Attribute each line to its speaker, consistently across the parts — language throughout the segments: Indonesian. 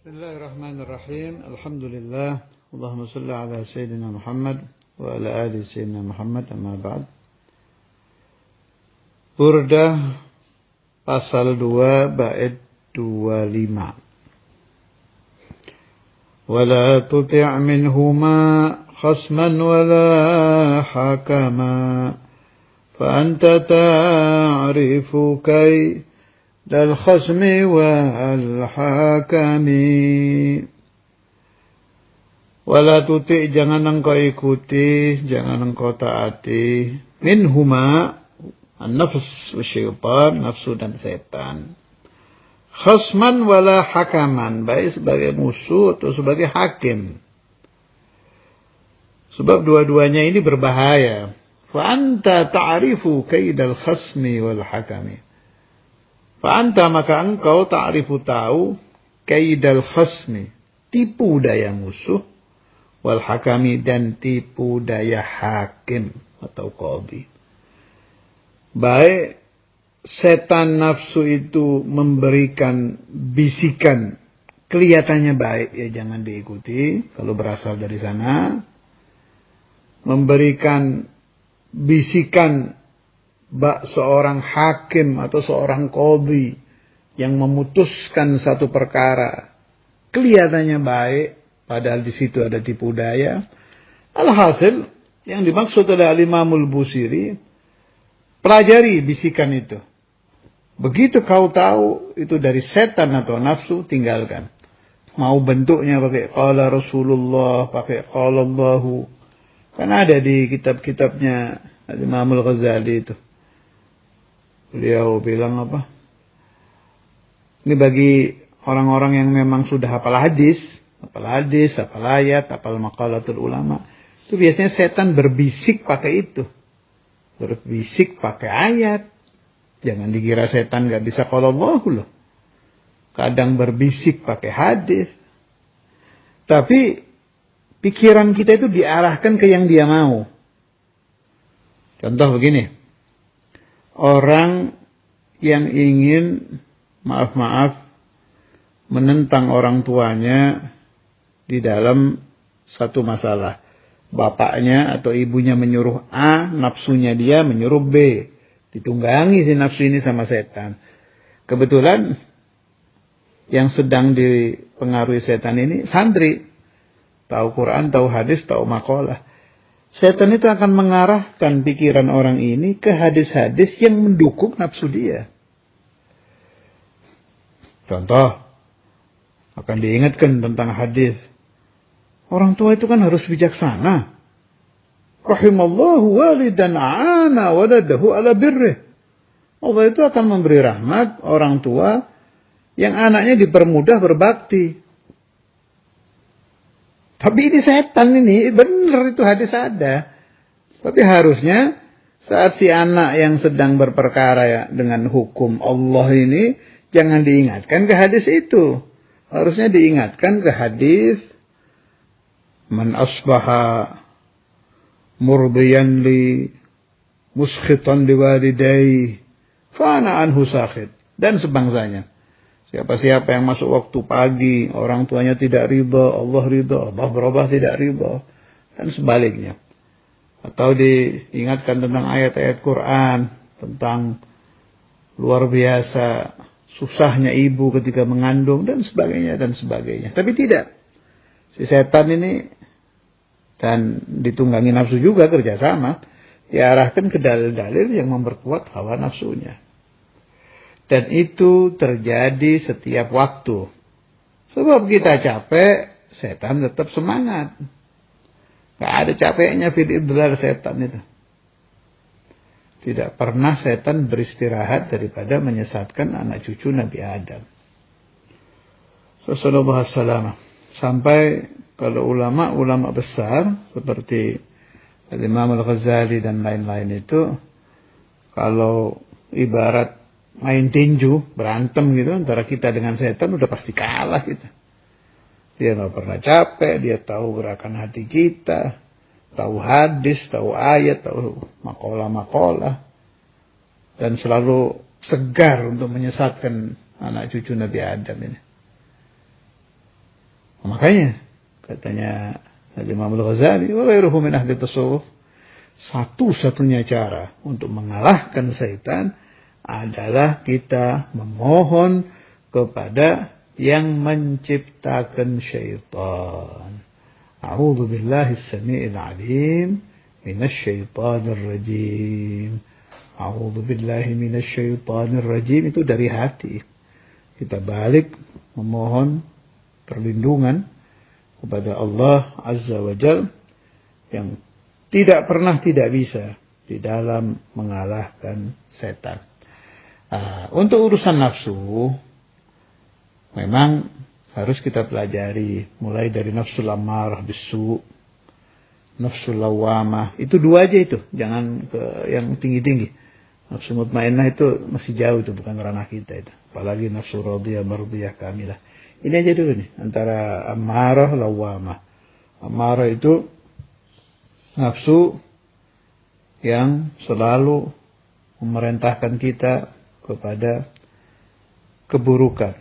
Speaker 1: Bismillahirrahmanirrahim. Alhamdulillah. Allahumma salli ala Sayyidina Muhammad wa ala ali Sayyidina Muhammad, amma ba'd. Burdah pasal 2 bait 25. Wala tuti' minhuma khasman wala hakama fa anta ta'rifu kay dal khasmi wal hakami. Wala tuti', jangan engkau ikuti, jangan engkau taati, minhuma an-nafs wa syaitan, nafsu dan setan, khasman wala hakaman, baik sebagai musuh atau sebagai hakim. Sebab dua-duanya ini berbahaya. Fa anta ta'rifu kaidal khasmi wal hakami. Fa'anta, maka engkau ta'rifu tahu, kaidal khasmi, tipu daya musuh, wal hakami, dan tipu daya hakim atau qadhi. Baik setan nafsu itu memberikan bisikan, kelihatannya baik, ya jangan diikuti kalau berasal dari sana. Memberikan bisikan seorang hakim atau seorang qadhi yang memutuskan satu perkara, kelihatannya baik, padahal di situ ada tipu daya. Alhasil, yang dimaksud oleh Al-Imamul Busiri, pelajari bisikan itu. Begitu kau tahu itu dari setan atau nafsu, tinggalkan. Mau bentuknya pakai qala Rasulullah, pakai qala Allahu. Kan ada di kitab-kitabnya Al-Imamul Ghazali itu. Beliau bilang apa? Ini bagi orang-orang yang memang sudah hafal hadis, hafal ayat, hafal maqalatul ulama. Itu biasanya setan berbisik pakai itu. Berbisik pakai ayat. Jangan dikira setan gak bisa qala Allahu loh. Kadang berbisik pakai hadis. Tapi pikiran kita itu diarahkan ke yang dia mau. Contoh begini. Orang yang ingin, maaf, menentang orang tuanya di dalam satu masalah. Bapaknya atau ibunya menyuruh A, nafsunya dia menyuruh B. Ditunggangi si nafsu ini sama setan. Kebetulan yang sedang dipengaruhi setan ini santri. Tahu Quran, tahu hadis, tahu maqalah. Setan itu akan mengarahkan pikiran orang ini ke hadis-hadis yang mendukung nafsu dia. Contoh, akan diingatkan tentang hadis. Orang tua itu kan harus bijaksana. Rahimallahu walidan ana waladahu ala birrih. Allah itu akan memberi rahmat orang tua yang anaknya dipermudah berbakti. Tapi ini setan ini, benar itu hadis ada. Tapi harusnya saat si anak yang sedang berperkara ya, dengan hukum Allah ini, jangan diingatkan ke hadis itu. Harusnya diingatkan ke hadis, man asbaha murdiyan li muskhitan liwalidayhi fa ana anhu sakhit, dan sebangsanya. Siapa-siapa yang masuk waktu pagi, orang tuanya tidak ridha, Allah ridha, Allah berubah tidak ridha, dan sebaliknya. Atau diingatkan tentang ayat-ayat Quran, tentang luar biasa susahnya ibu ketika mengandung, dan sebagainya, dan sebagainya. Tapi tidak. Si setan ini, dan ditunggangi nafsu juga kerjasama, diarahkan ke dalil-dalil yang memperkuat hawa nafsunya. Dan itu terjadi setiap waktu. Sebab kita capek, setan tetap semangat. Gak ada capeknya fil idlal setan itu. Tidak pernah setan beristirahat daripada menyesatkan anak cucu Nabi Adam. Sallallahu alaihi wasallam. Sampai kalau ulama besar seperti Imam Al-Ghazali dan lain-lain itu, kalau ibarat main tinju, berantem gitu antara kita dengan setan, udah pasti kalah kita. Dia nggak pernah capek, dia tahu gerakan hati kita, tahu hadis, tahu ayat, tahu maqalah, dan selalu segar untuk menyesatkan anak cucu Nabi Adam ini. Makanya katanya Imam Al-Ghazali, wa ghairuhu min ahli tasawuf, satu-satunya cara untuk mengalahkan syaitan adalah kita memohon kepada yang menciptakan syaitan. A'udzu billahi as-sami'il 'alim minasy syaithanir rajim. A'udzu billahi minasy syaithanir rajim, itu dari hati. Kita balik memohon perlindungan kepada Allah Azza wa Jalla yang tidak pernah tidak bisa di dalam mengalahkan setan. Untuk urusan nafsu, memang harus kita pelajari mulai dari nafsul ammarah bisu, nafsul lawamah, itu dua aja itu, jangan ke yang tinggi-tinggi. Nafsu mutmainnah itu masih jauh, itu bukan ranah kita itu. Apalagi nafsu radiyah mardiyah kamilah. Ini aja dulu nih, antara ammarah lawamah. Ammarah itu nafsu yang selalu memerintahkan kita kepada keburukan.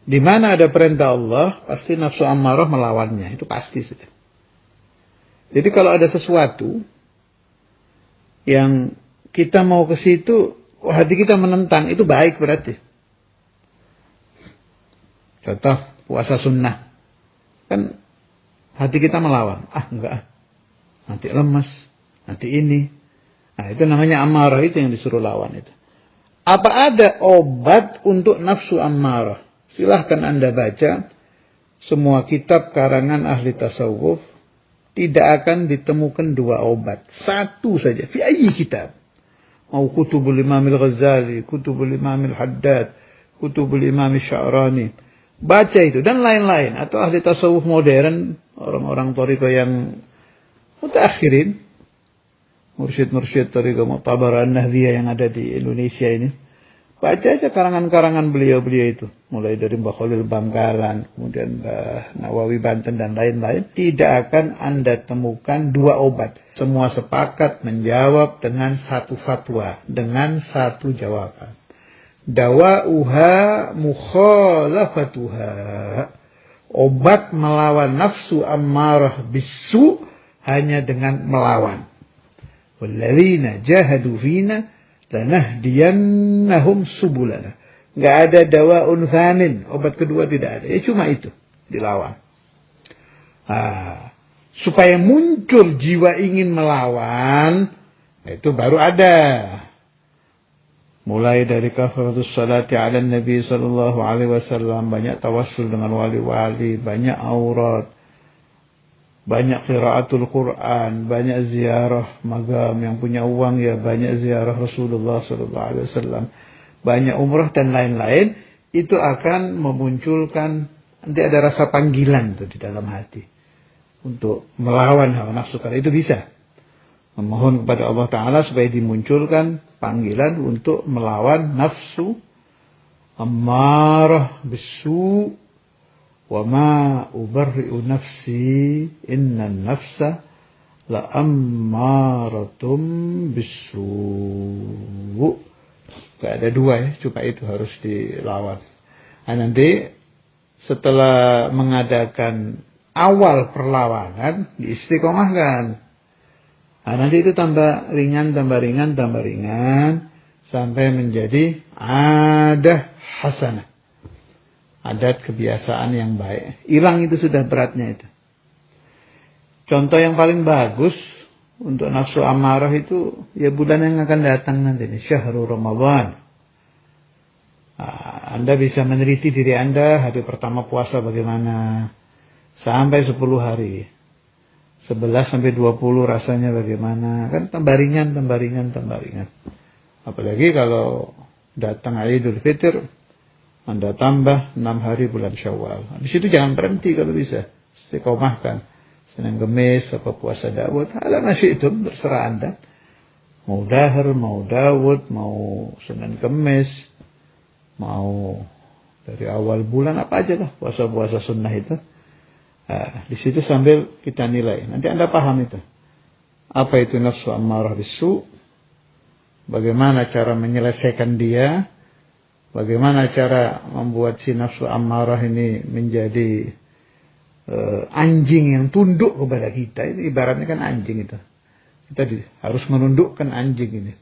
Speaker 1: Di mana ada perintah Allah, pasti nafsu ammarah melawannya. Itu pasti sudah. Jadi kalau ada sesuatu yang kita mau ke situ, hati kita menentang, itu baik berarti. Contoh puasa sunnah. Kan hati kita melawan. Enggak. Nanti lemas. Nanti ini. Nah, itu namanya ammarah, itu yang disuruh lawan itu. Apa ada obat untuk nafsu ammarah? Silahkan Anda baca semua kitab karangan ahli tasawuf, tidak akan ditemukan dua obat. Satu saja. Fi ayyi kitab. Mau kutubul Imam Al-Ghazali, kutubul Imam Al-Haddad, kutubul Imam Sya'rani. Baca itu dan lain-lain. Atau ahli tasawuf modern, orang-orang thariqah yang mutakhirin, mursyid-mursyid thariqah Mu'tabar An-Nahdiyah yang ada di Indonesia ini. Baca aja karangan-karangan beliau-beliau itu. Mulai dari Mbah Khalil Bangkalan, kemudian Mbah Nawawi Banten dan lain-lain. Tidak akan Anda temukan dua obat. Semua sepakat menjawab dengan satu fatwa. Dengan satu jawaban. Dawa'uha mukhalafatuha. Obat melawan nafsu ammarah bisu hanya dengan melawan. Walladzina jahadu fina lanahdiyannahum subulana. Nggak ada dawa'un tsanin, obat kedua tidak ada. Ya cuma itu, dilawan. Supaya muncul jiwa ingin melawan, itu baru ada. Mulai dari kafaratus salati ala Nabi sallallahu alaihi wasallam, banyak tawassul dengan wali-wali, banyak aurat, banyak qiraatul Quran, banyak ziarah magam. Yang punya uang ya banyak ziarah Rasulullah sallallahu alaihi wasallam, banyak umrah dan lain-lain. Itu akan memunculkan, nanti ada rasa panggilan tuh di dalam hati untuk melawan hawa nafsu. Kalau itu bisa memohon kepada Allah Ta'ala supaya dimunculkan panggilan untuk melawan nafsu ammarah bisu. Wa ma ubarri'u nafsi innan nafsa la ammaratum bisu. Gak ada dua ya, cuma itu harus dilawan. Nah, nanti setelah mengadakan awal perlawanan, diistiqomahkan. Nah, nanti itu tambah ringan, sampai menjadi adah hasanah. Adat kebiasaan yang baik. Hilang itu sudah beratnya itu. Contoh yang paling bagus untuk nafsu ammarah itu ya bulan yang akan datang nanti ini, Syahrul Ramadan. Anda bisa meneliti diri Anda, hari pertama puasa bagaimana sampai 10 hari. 11 sampai 20 rasanya bagaimana. Kan tambah ringan. Apalagi kalau datang Idul Fitr, Anda tambah 6 hari bulan Syawal. Di situ jangan berhenti kalau bisa. Istiqomahkan. Senin Kemis, apa puasa Daud. Ala nasyi'tum, terserah Anda. Mau dahar, mau Daud, mau Senin Kemis, mau dari awal bulan, apa aja lah puasa-puasa sunnah itu. Di situ sambil kita nilai. Nanti Anda paham itu. Apa itu nafsu ammarah bisu? Bagaimana cara menyelesaikan dia? Bagaimana cara membuat si nafsu ammarah ini menjadi anjing yang tunduk kepada kita, itu ibaratnya kan anjing itu. Kita harus menundukkan anjing ini.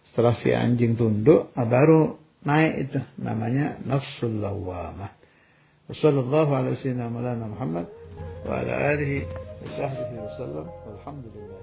Speaker 1: Setelah si anjing tunduk, baru naik itu. Namanya nafsul lawwamah. Wassallallahu ala sayyidina Muhammad wa ala alihi wa sahbihi wa sallam. Walhamdulillah.